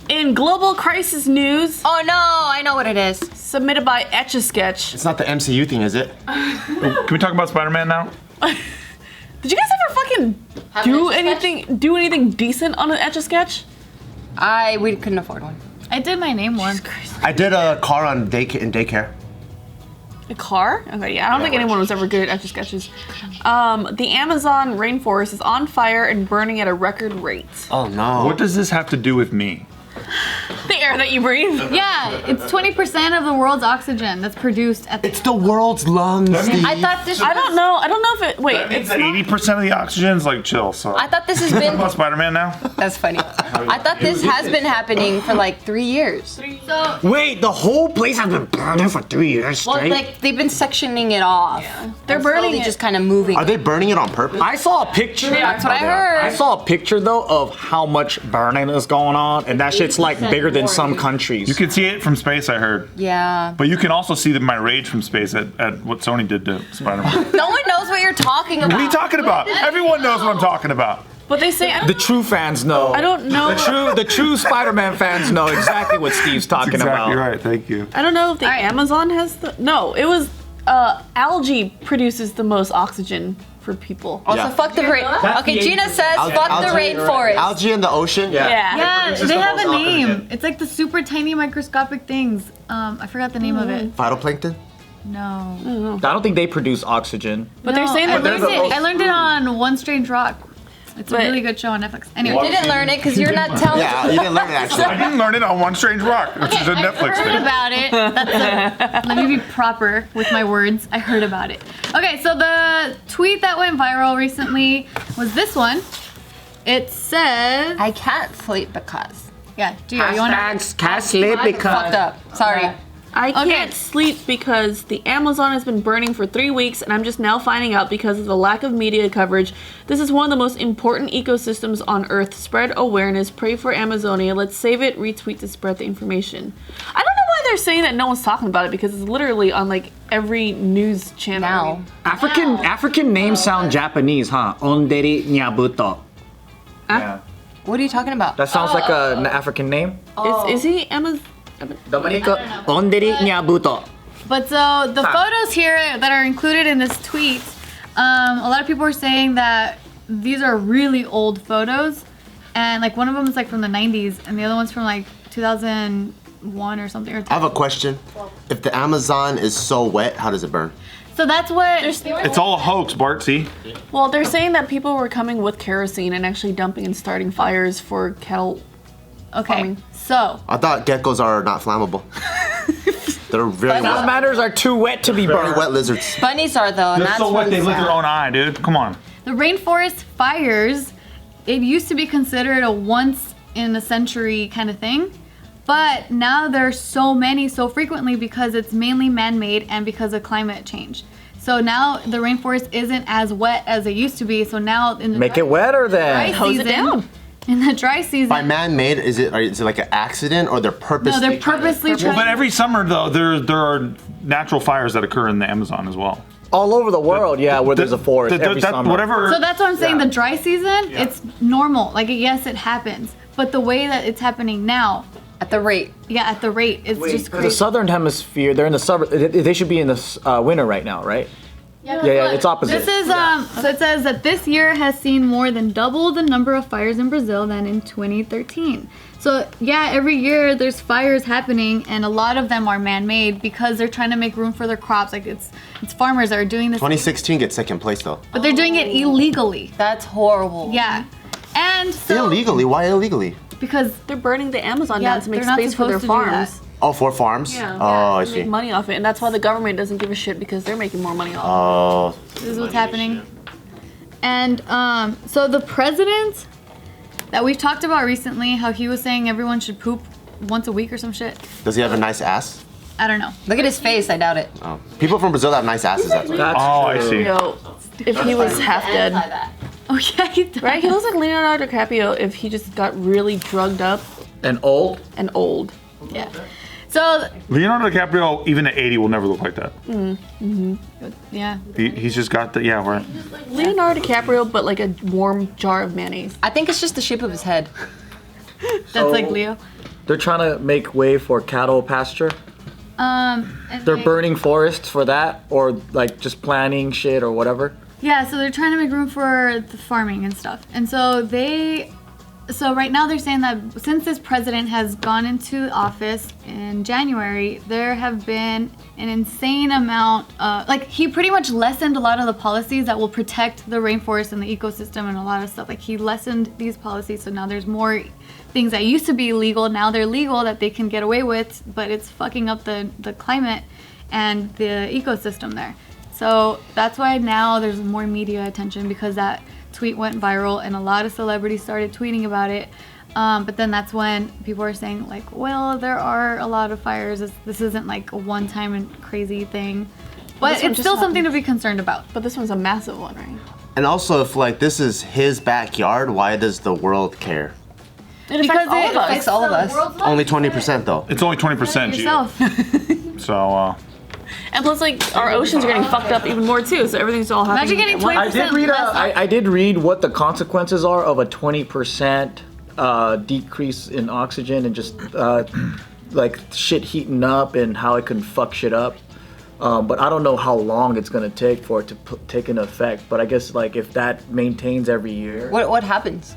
In global crisis news, Oh no, I know what it is. submitted by Etch-a-Sketch. It's not the MCU thing, is it? Can we talk about Spider-Man now? Did you guys ever fucking do anything decent on an Etch-a-Sketch? We couldn't afford one. I did my name once. I did a car on in daycare. A car? Okay, yeah, I don't think anyone was ever good at Etch-a-Sketches. The Amazon rainforest is on fire and burning at a record rate. Oh no. What does this have to do with me? The air that you breathe. Yeah, it's 20% of the world's oxygen that's produced at the. It's the world's lungs, Steve. I thought this. I don't know if it. Wait, That it's means not. 80% of the oxygen's like chill. So I thought this has talk been. about Spider-Man now. That's funny. I thought this has been happening for like 3 years. So Wait, the whole place has been burning for 3 years Well, straight? like they've been sectioning it off. They're And burning slowly it. just kind of moving. Are they burning it on purpose? I saw a picture. That's what I heard. I saw a picture though of how much burning is going on, and that shit's like bigger than some countries. You can see it from space, I heard. Yeah. But you can also see my rage from space at what Sony did to Spider-Man. No one knows what you're talking about. What are you talking about? Everyone knows what I'm talking about. But they say The true fans know. I don't know. The true Spider-Man fans know exactly what Steve's talking Exactly about. right. Thank you. I don't know if the Amazon has the. No, it was algae produces the most oxygen for people. Also, fuck the rain. Okay, Gina says fuck the rainforest. Algae in the ocean? Yeah. yeah, they have a name. It's like the super tiny microscopic things. I forgot the name of it. Phytoplankton? No. I don't think they produce oxygen. But they're saying I that learned it on One Strange Rock. It's a But- really good show on Netflix. Anyway, Didn't learn it because you're not telling. Yeah, you didn't learn it I actually. didn't learn it on One Strange Rock, which is a I Netflix heard thing. about it. Let me be proper with my words. I heard about it. Okay, so the tweet that went viral recently was this one. It says, I can't sleep because. yeah, Gio, you wanna? Can't sleep Fucked up. Sorry. I Okay. can't sleep because the Amazon has been burning for 3 weeks and I'm just now finding out because of the lack of media coverage. This is one of the most important ecosystems on Earth. Spread awareness. Pray for Amazonia. Let's save it. Retweet to spread the information. I don't know why they're saying that no one's talking about it because it's literally on like every news channel. Now. African names sound Japanese, huh? Onderi Nyabuto. Yeah. What are you talking about? That sounds like an African name. Is he Amazon? Dominica Onderi Nyabuto. But so the photos here that are included in this tweet, a lot of people are saying that these are really old photos, and like one of them is like from the 90s, and the other one's from like 2001 or something. I have a question. If the Amazon is so wet, how does it burn? So that's what. It's all a hoax, Bart. See? Well, they're saying that people were coming with kerosene and actually dumping and starting fires for cattle. Okay, farming. so I thought geckos are not flammable. They're very wet. Salamanders are too wet to be Very burned. wet lizards. Bunnies are though, and They're that's so wet they what's lick their sad. own eye, dude. Come on. the rainforest fires, it used to be considered a once in a century kind of thing. But now there's so many so frequently because it's mainly man-made and because of climate change. So now the rainforest isn't as wet as it used to be. So now in the Make it wetter dry then. Hose it season, down. in the dry season, By man-made, is it like an accident or they're purposely? no, they're purposely Well, trying. but every summer though, there are natural fires that occur in the Amazon as well. All over the world, yeah, where there's a forest every summer. Whatever. So that's what I'm saying. The dry season, it's normal. Like yes, it happens, but the way that it's happening now, At the rate. yeah, at the rate, it's just The crazy. southern hemisphere, they're in the summer. They should be in the winter right now, right? Yeah, it's opposite. This is so it says that this year has seen more than double the number of fires in Brazil than in 2013. So yeah, every year there's fires happening, and a lot of them are man-made because they're trying to make room for their crops. Like it's farmers that are doing this, 2016 gets second place though. but they're doing it illegally. That's horrible. Yeah, and so Illegally? Why illegally? because They're burning the Amazon Yeah, down to make they're not space for their supposed to do farms. Oh, for farms? Yeah. Oh, I They see. make money off it, and that's why the government doesn't give a shit because they're making more money off it. Oh, this is what's happening. And so the president that we've talked about recently, how he was saying everyone should poop once a week or some shit. does he have a nice ass? I don't know. Look at his face. I doubt it. Oh, people from Brazil have nice asses. That's why. That's Oh, I true. see. Yo, if he was half dead. Oh yeah, he does. Right? He looks like Leonardo DiCaprio if he just got really drugged up And old. and old. Yeah. So Leonardo DiCaprio, even at 80, will never look like that. yeah. He's just got the right. Leonardo DiCaprio, but like a warm jar of mayonnaise. I think it's just the shape of his head. That's like Leo. They're trying to make way for cattle pasture. And They're burning forests for that, or like just planting shit or whatever. Yeah, so they're trying to make room for the farming and stuff. And so right now they're saying that since this president has gone into office in January, there have been an insane amount he pretty much lessened a lot of the policies that will protect the rainforest and the ecosystem and a lot of stuff. Like he lessened these policies, so now there's more things that used to be illegal, now they're legal that they can get away with, but it's fucking up the climate and the ecosystem there. So that's why now there's more media attention, because that tweet went viral and a lot of celebrities started tweeting about it. But then that's when people are saying like, well, there are a lot of fires. This isn't like a one-time and crazy thing. But it's still something to be concerned about. But this one's a massive one, right? And also, if like this is his backyard, why does the world care? It affects all of us. affects all of us. Only 20% though. It's only 20%, G. Yourself. So, And plus, like, our oceans are getting fucked up even more too, so everything's all happening. Imagine getting at once. 20% I did read what the consequences are of a 20% decrease in oxygen and just like shit heating up and how it can fuck shit up. But I don't know how long it's gonna take for it to take an effect. But I guess like if that maintains every year, What happens?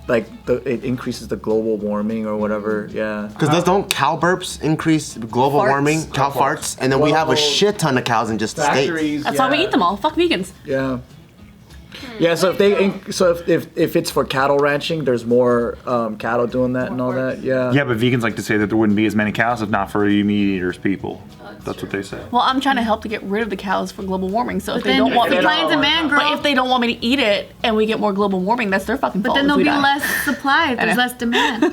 like it increases the global warming or whatever. Yeah. Because don't cow burps increase global Farts. warming? Cow farts, and then we have a shit ton of cows in just the states. Factories. That's why we eat them all. Fuck vegans. Yeah. Yeah, so if it's for cattle ranching, there's more cattle doing that and all that. Yeah. yeah, but vegans like to say that there wouldn't be as many cows if not for you meat eaters people. That's what they say. Well, I'm trying to help to get rid of the cows for global warming. So if they Then don't want me to, lions and mangrove. but if they don't want me to eat it and we get more global warming, that's their fucking But fault. then if there'll we be die. less supply if there's know. less demand.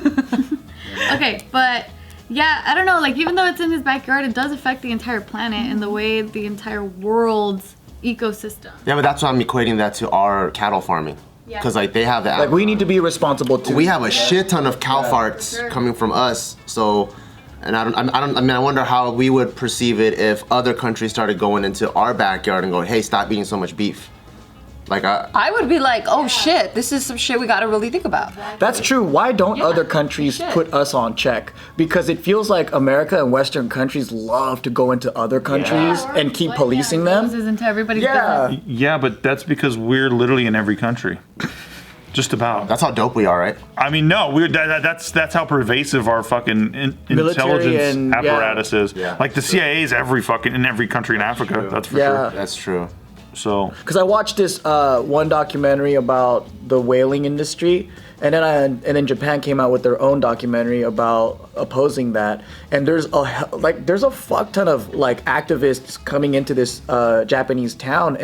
Okay, but yeah, I don't know. Like even though it's in his backyard, it does affect the entire planet and the way the entire world's ecosystem. Yeah, but that's why I'm equating that to our cattle farming. Because like they have that. Like we need to be responsible too. We have a shit ton of cow farts coming from us. So, and I wonder how we would perceive it if other countries started going into our backyard and going, hey, stop eating so much beef. Like I would be like, oh shit, this is some shit we gotta really think about. That's true. Why don't other countries put us on check? Because it feels like America and Western countries love to go into other countries and keep policing them. This is into everybody's Yeah. business. Yeah, but that's because we're literally in every country. Just about. that's how dope we are, right? I mean, no, that's how pervasive our fucking intelligence and- apparatus is. Yeah. Like the CIA is in every country in Africa. That's for Yeah. sure. That's true. So Because I watched this one documentary about the whaling industry, and then Japan came out with their own documentary about opposing that. And there's a fuck ton of like activists coming into this Japanese town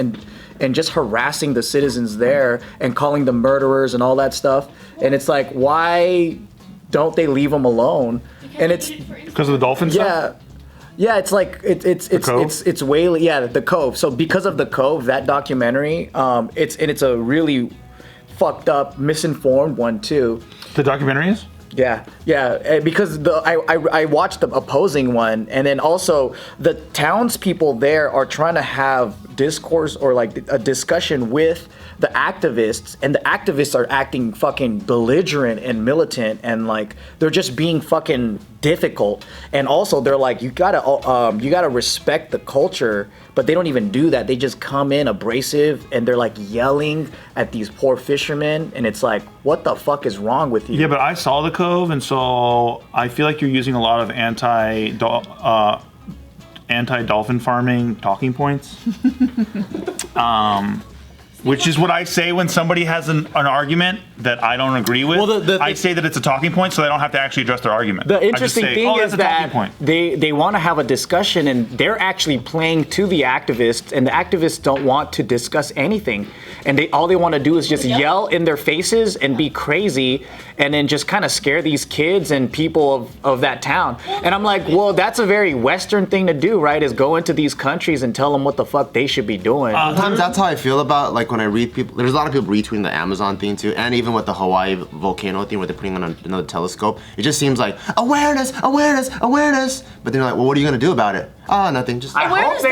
and just harassing the citizens there and calling them murderers and all that stuff. And it's like, why don't they leave them alone? And it's because of the dolphin stuff? yeah, it's like it's whaling. Yeah, the Cove. So because of the Cove, that documentary, it's a really fucked up, misinformed one too. The documentary is? Yeah, because I watched the opposing one, and then also the townspeople there are trying to have discourse or like a discussion with the activists, and the activists are acting fucking belligerent and militant, and like they're just being fucking difficult. And also they're like, you gotta respect the culture, but they don't even do that. They just come in abrasive and they're like yelling at these poor fishermen, and it's like, what the fuck is wrong with you? Yeah, but I saw the Cove, and so I feel like you're using a lot of anti-dolphin farming talking points. Which is what I say when somebody has an argument that I don't agree with. Well, I say that it's a talking point, so they don't have to actually address their argument. The I just interesting say, thing that's is a talking that point. they want to have a discussion, and they're actually playing to the activists, and the activists don't want to discuss anything, and all they want to do is just yell in their faces and be crazy, and then just kind of scare these kids and people of that town. And I'm like, well, that's a very Western thing to do, right? Is go into these countries and tell them what the fuck they should be doing. Sometimes that's how I feel about like like when I read people, there's a lot of people retweeting the Amazon thing too, and even with the Hawaii volcano thing where they're putting on another telescope. It just seems like awareness, awareness, awareness. But then you're like, well, what are you gonna do about it? Oh, nothing. Just Awareness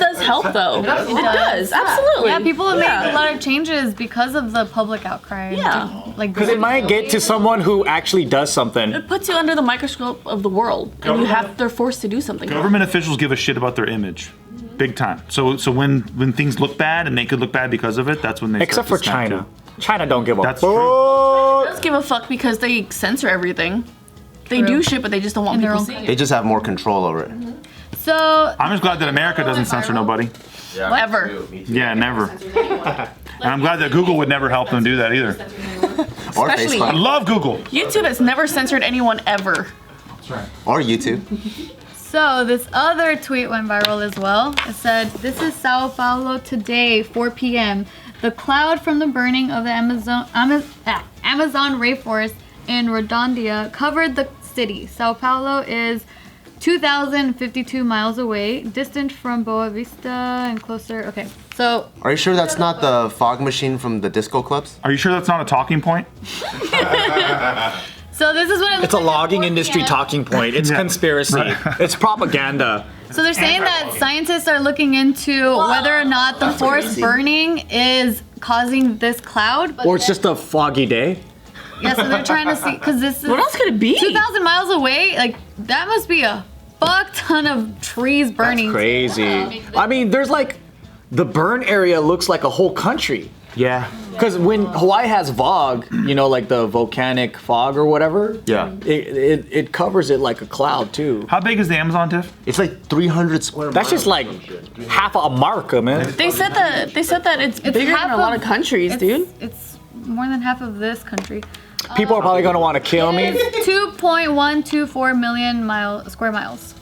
does help though. It does, absolutely. Yeah, people have made a lot of changes because of the public outcry. Yeah. Like Because it might get to someone who actually does something. It puts you under the microscope of the world, and they're forced to do something. Government officials give a shit about their image, big time. So when things look bad and they could look bad because of it, that's when they. Except for start to snap China. to. China don't give a That's fuck. They don't give a fuck because they censor everything. They do shit, but they just don't want In their people own seeing it. they just have more control over it. So I'm just glad that America doesn't censor nobody. Ever. Yeah, never. And I'm glad that Google would never help them do that either. Or Especially- I Facebook. love Google. YouTube has never censored anyone ever. Or YouTube. So this other tweet went viral as well. It said, "This is Sao Paulo today, 4 p.m. The cloud from the burning of the Amazon rainforest in Redondia covered the city. Sao Paulo is 2,052 miles away, distant from Boa Vista and closer." Okay, so Are you sure that's not the fog machine from the disco clubs? Are you sure that's not a talking point? so this is what it looks It's a like at logging 4 industry p.m. talking point. It's Yeah. conspiracy. It's propaganda. So they're saying that scientists are looking into whether or not the forest burning is causing this cloud. Or it's just a foggy day. Yeah, so they're trying to see, because this is What else could it be? 2,000 miles away. Like, that must be a fuck ton of trees burning. Crazy. I mean, there's like, the burn area looks like a whole country. Yeah. Because when Hawaii has fog, you know, like the volcanic fog or whatever. Yeah. It covers it like a cloud too. How big is the Amazon, Tiff? It's like 300 square That's just like half a marca, man. They said that it's bigger half than a lot of of- countries, dude. It's more than half of this country. People are probably gonna want to kill me. 2.124 million square miles.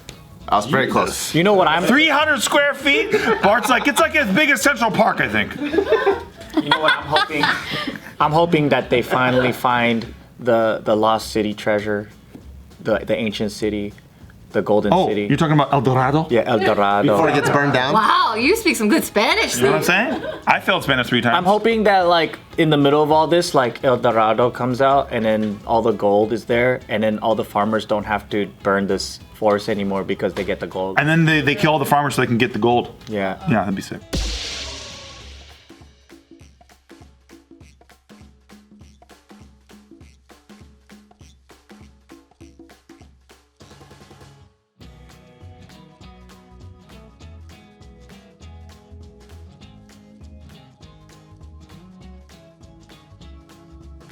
I was very close. You know what I'm? 300 square feet? Bart's like, it's like as big as Central Park, I think. You know what I'm hoping? I'm hoping that they finally find the lost city treasure, the ancient city, the golden Oh, city. you're talking about El Dorado? Yeah, El Dorado. Before it gets burned down. Wow, you speak some good Spanish. You know what I'm saying? I failed Spanish 3 times. I'm hoping that like in the middle of all this, like El Dorado comes out and then all the gold is there, and then all the farmers don't have to burn this forest anymore because they get the gold. And then they kill all the farmers so they can get the gold. Yeah. Yeah, that'd be sick.